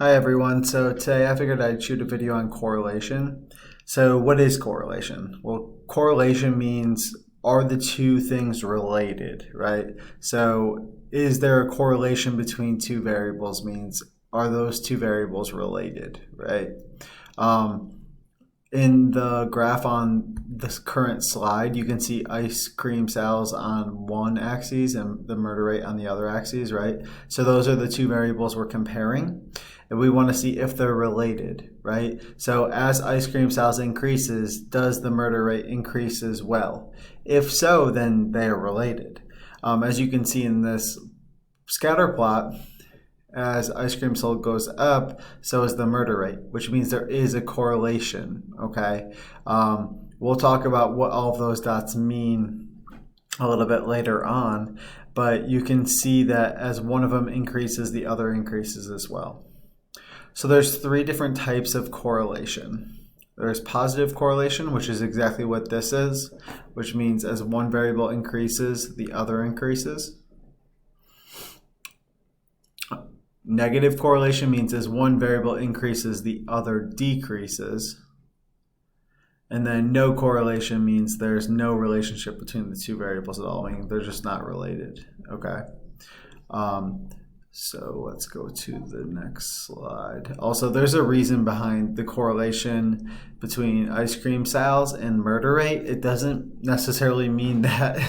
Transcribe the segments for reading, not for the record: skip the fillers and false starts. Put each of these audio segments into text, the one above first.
Hi everyone, so today I figured I'd shoot a video on correlation. So what is correlation? Well, correlation means are the two things related, right? So is there a correlation between two variables means are those two variables related, right? In the graph on this current slide, you can see ice cream sales on one axis and the murder rate on the other axis, right? So those are the two variables we're comparing. And we want to see if they're related, right? So as ice cream sales increases, does the murder rate increase as well? If so, then they are related. As you can see in this scatter plot, as ice cream sold goes up, so is the murder rate, which means there is a correlation, okay? We'll talk about what all of those dots mean a little bit later on, but you can see that as one of them increases, the other increases as well. So there's three different types of correlation. There's positive correlation, which is exactly what this is, which means as one variable increases, the other increases. Negative correlation means as one variable increases, the other decreases. And then no correlation means there's no relationship between the two variables at all, meaning they're just not related, okay? So let's go to the next slide. Also, there's a reason behind the correlation between ice cream sales and murder rate. It doesn't necessarily mean that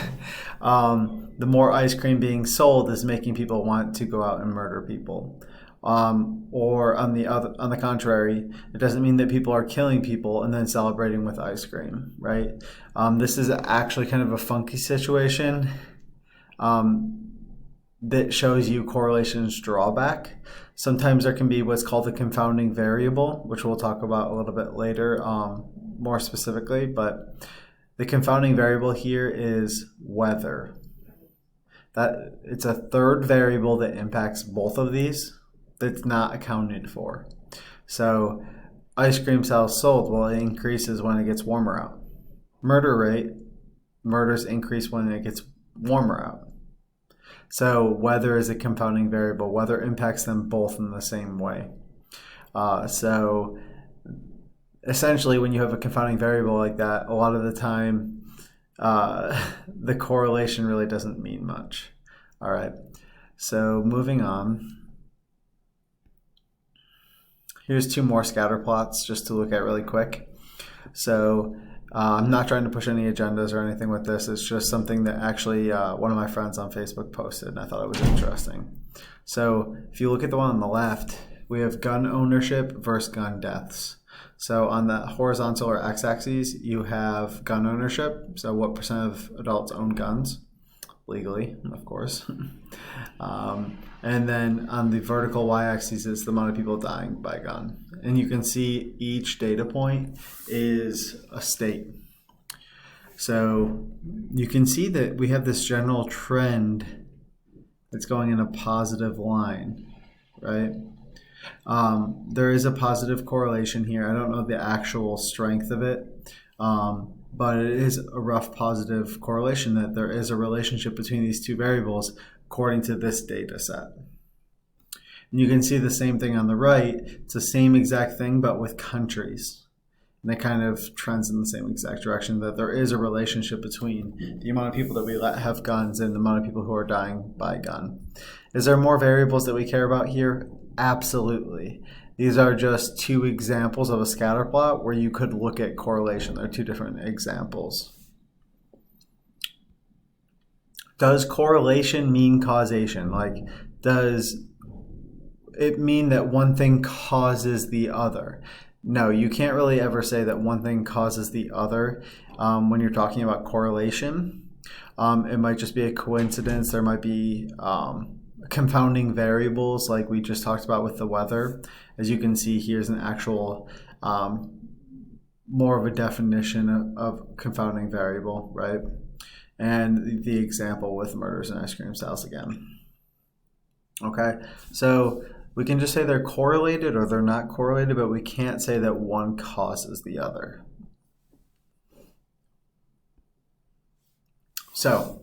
the more ice cream being sold is making people want to go out and murder people. Or on the contrary, it doesn't mean that people are killing people and then celebrating with ice cream, right? This is actually kind of a funky situation that shows you correlation's drawback. Sometimes there can be what's called the confounding variable, which we'll talk about a little bit later more specifically, but the confounding variable here is weather. That it's a third variable that impacts both of these that's not accounted for. So ice cream sales sold, well, it increases when it gets warmer out. Murder rate, murders increase when it gets warmer out. So weather is a confounding variable. Weather impacts them both in the same way. So essentially, when you have a confounding variable like that, a lot of the time, the correlation really doesn't mean much. All right, so moving on. Here's two more scatter plots just to look at really quick. So I'm not trying to push any agendas or anything with this. It's just something that actually one of my friends on Facebook posted, and I thought it was interesting. So if you look at the one on the left, we have gun ownership versus gun deaths. So on the horizontal or x-axis, you have gun ownership. So what % of adults own guns? Legally, of course. And then on the vertical y-axis is the amount of people dying by gun. And you can see each data point is a state. So you can see that we have this general trend that's going in a positive line, right? There is a positive correlation here. I don't know the actual strength of it, but it is a rough positive correlation that there is a relationship between these two variables according to this data set. And you can see the same thing on the right. It's the same exact thing, but with countries. And it kind of trends in the same exact direction, that there is a relationship between the amount of people that we let have guns and the amount of people who are dying by gun. Is there more variables that we care about here? Absolutely. These are just two examples of a scatter plot where you could look at correlation. They're two different examples. Does correlation mean causation? Like, does it mean that one thing causes the other? No, you can't really ever say that one thing causes the other when you're talking about correlation. It might just be a coincidence. There might be confounding variables like we just talked about with the weather. As you can see, here's an actual more of a definition of confounding variable, right? And the example with murders and ice cream sales again. Okay, so we can just say they're correlated or they're not correlated, but we can't say that one causes the other. So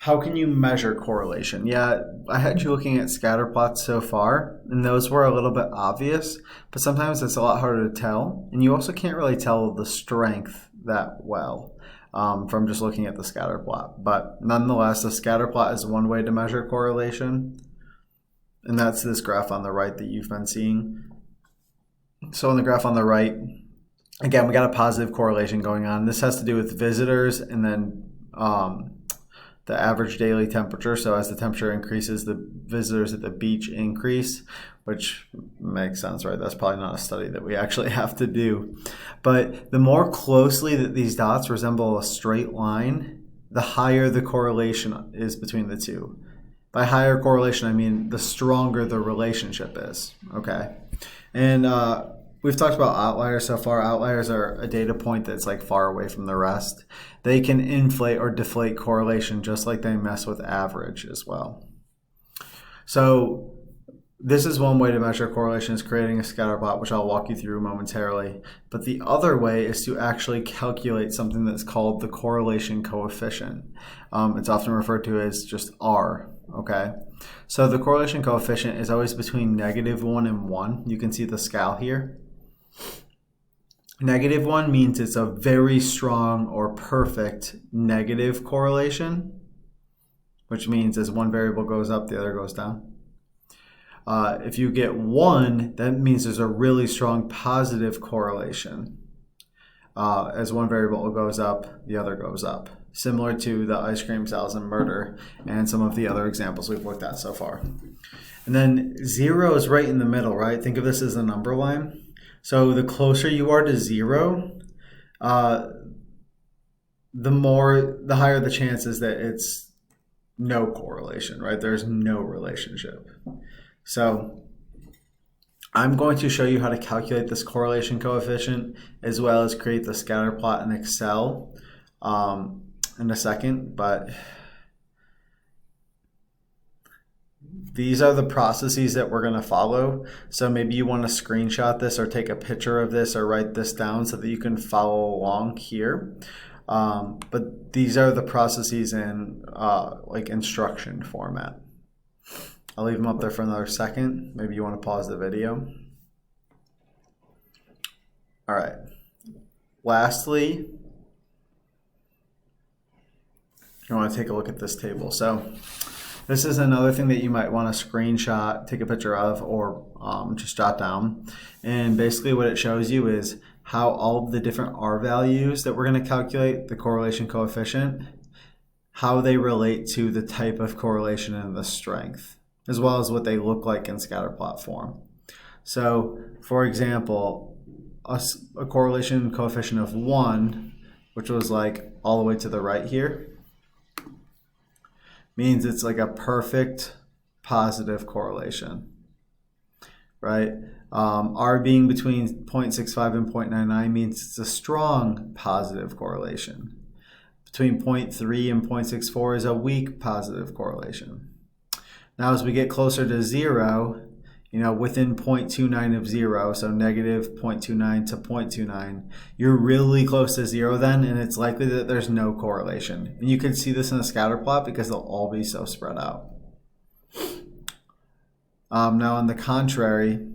How can you measure correlation? Yeah, I had you looking at scatterplots so far, and those were a little bit obvious, but sometimes it's a lot harder to tell, and you also can't really tell the strength that well from just looking at the scatterplot. But nonetheless, the scatterplot is one way to measure correlation, and that's this graph on the right that you've been seeing. So on the graph on the right, again, we got a positive correlation going on. This has to do with visitors and then the average daily temperature. So as the temperature increases, the visitors at the beach increase, which makes sense, right? That's probably not a study that we actually have to do. But the more closely that these dots resemble a straight line, the higher the correlation is between the two. By higher correlation, I mean the stronger the relationship is, okay? And we've talked about outliers so far. Outliers are a data point that's like far away from the rest. They can inflate or deflate correlation just like they mess with average as well. So this is one way to measure correlation, is creating a scatterplot, which I'll walk you through momentarily. But the other way is to actually calculate something that's called the correlation coefficient. It's often referred to as just R, okay? So the correlation coefficient is always between -1 and 1. You can see the scale here. -1 means it's a very strong or perfect negative correlation, which means as one variable goes up, the other goes down. If you get 1, that means there's a really strong positive correlation. As one variable goes up, the other goes up. Similar to the ice cream sales and murder and some of the other examples we've looked at so far. And then 0 is right in the middle, right? Think of this as a number line. So the closer you are to 0, the higher the chances that it's no correlation, right? There's no relationship. So I'm going to show you how to calculate this correlation coefficient as well as create the scatter plot in Excel in a second, but these are the processes that we're going to follow. So maybe you want to screenshot this or take a picture of this or write this down so that you can follow along here. But these are the processes in like instruction format. I'll leave them up there for another second. Maybe you want to pause the video. All right. Lastly, you want to take a look at this table. So this is another thing that you might want to screenshot, take a picture of, or just jot down. And basically what it shows you is how all of the different R values that we're going to calculate, the correlation coefficient, how they relate to the type of correlation and the strength, as well as what they look like in scatterplot form. So for example, a correlation coefficient of 1, which was like all the way to the right here, means it's like a perfect positive correlation, right? R being between 0.65 and 0.99 means it's a strong positive correlation. Between 0.3 and 0.64 is a weak positive correlation. Now as we get closer to 0, within 0.29 of 0, so negative 0.29 to 0.29, you're really close to 0 then, and it's likely that there's no correlation. And you can see this in a scatter plot because they'll all be so spread out. Now on the contrary,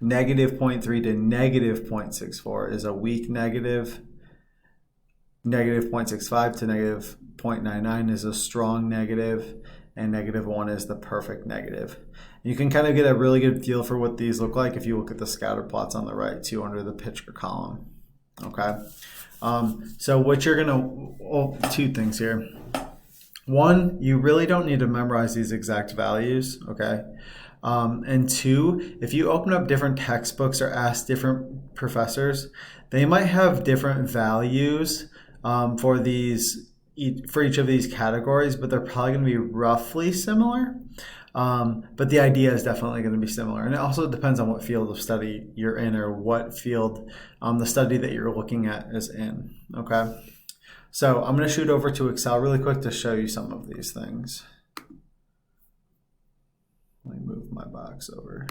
negative 0.3 to negative 0.64 is a weak negative. Negative 0.65 to negative 0.99 is a strong negative, and negative 1 is the perfect negative. You can kind of get a really good feel for what these look like if you look at the scatter plots on the right too under the picture column. Okay, so what you're gonna, two things here. One, you really don't need to memorize these exact values, okay? And two, if you open up different textbooks or ask different professors, they might have different values for each of these categories, but they're probably going to be roughly similar. But the idea is definitely going to be similar. And it also depends on what field of study you're in or what field the study that you're looking at is in. Okay. So I'm going to shoot over to Excel really quick to show you some of these things. Let me move my box over.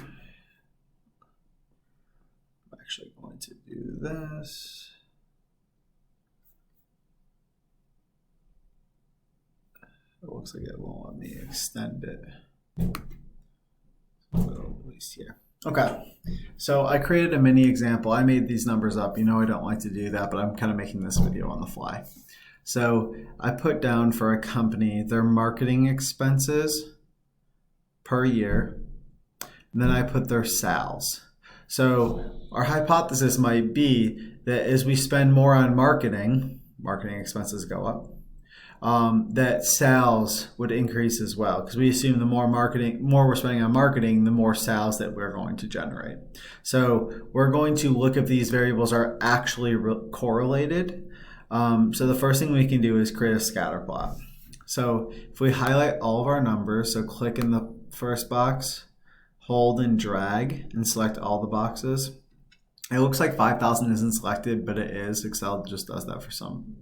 I'm actually going to do this. It looks like it won't let me extend it. At least here. Okay, so I created a mini example. I made these numbers up. You know I don't like to do that, but I'm kind of making this video on the fly. So I put down for a company their marketing expenses per year, and then I put their sales. So our hypothesis might be that as we spend more on marketing expenses go up, that sales would increase as well, because we assume the more we're spending on marketing, the more sales that we're going to generate. So we're going to look if these variables are actually correlated. So the first thing we can do is create a scatter plot. So if we highlight all of our numbers, so click in the first box, hold and drag and select all the boxes. It looks like 5,000 isn't selected, but it is. Excel just does that for some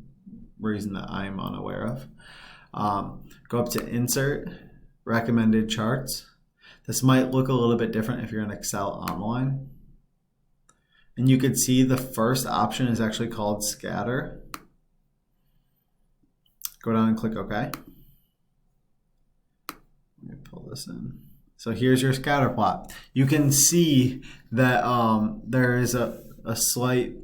reason that I'm unaware of. Go up to Insert, Recommended Charts. This might look a little bit different if you're in Excel Online. And you could see the first option is actually called Scatter. Go down and click OK. Let me pull this in. So here's your scatter plot. You can see that there is a slight,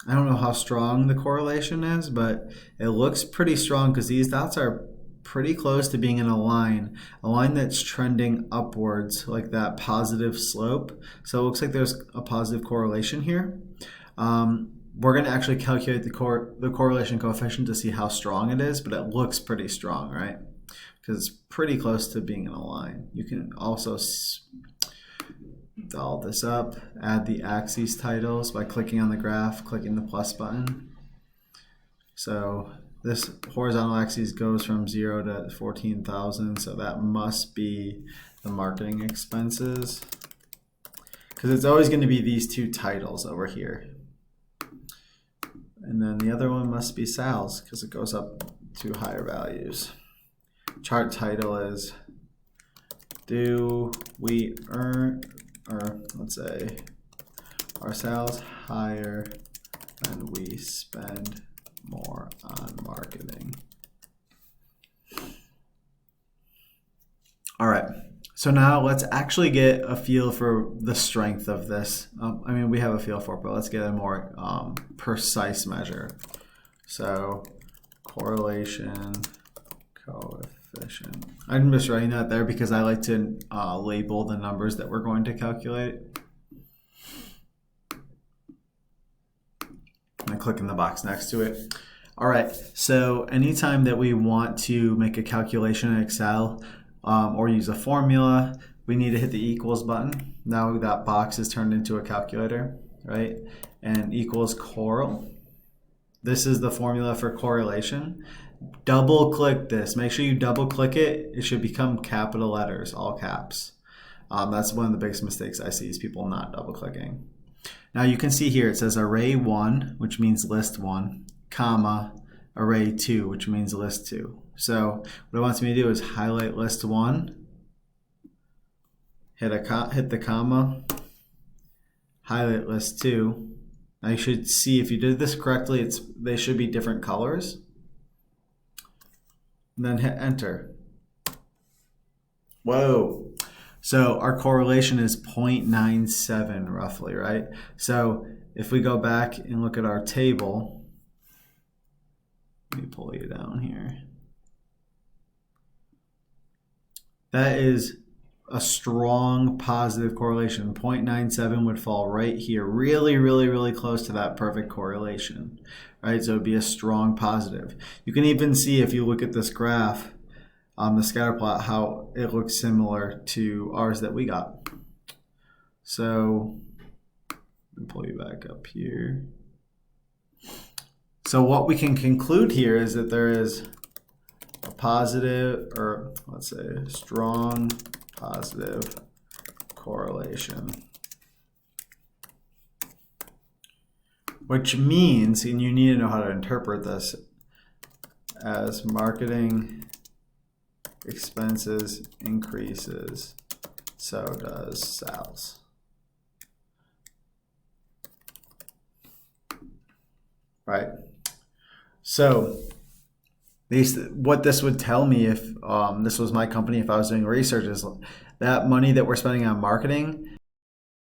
I don't know how strong the correlation is, but it looks pretty strong because these dots are pretty close to being in a line that's trending upwards, like that positive slope. So it looks like there's a positive correlation here. We're going to actually calculate the correlation coefficient to see how strong it is, but it looks pretty strong, right? Because it's pretty close to being in a line. You can also doll this up, add the axes titles by clicking on the graph, clicking the plus button. So this horizontal axis goes from 0 to 14,000, so that must be the marketing expenses, because it's always going to be these two titles over here. And then the other one must be sales, because it goes up to higher values. Chart title is, do we earn, or let's say, are sales higher and we spend more on marketing? All right, so now let's actually get a feel for the strength of this. I mean, we have a feel for it, but let's get a more precise measure. So correlation coefficient. I'm just writing that there because I like to label the numbers that we're going to calculate. And I click in the box next to it. All right, so anytime that we want to make a calculation in Excel or use a formula, we need to hit the equals button. Now that box is turned into a calculator, right? And equals correl. This is the formula for correlation. Double click this. Make sure you double click it. It should become capital letters, all caps. That's one of the biggest mistakes I see is people not double clicking. Now you can see here it says array 1, which means list 1, comma, array 2, which means list 2. So what it wants me to do is highlight list 1, hit the comma, highlight list 2. Now you should see if you did this correctly, they should be different colors. And then hit enter. Whoa. So our correlation is 0.97 roughly, right? So if we go back and look at our table, let me pull you down here. That is a strong positive correlation. 0.97 would fall right here, really, really, really close to that perfect correlation, right? So it would be a strong positive. You can even see if you look at this graph, the scatter plot, how it looks similar to ours that we got. So let me pull you back up here. So what we can conclude here is that there is a positive, or let's say strong positive correlation, which means, and you need to know how to interpret this, as marketing expenses increases, so does sales. Right? So what this would tell me if this was my company, if I was doing research, is that money that we're spending on marketing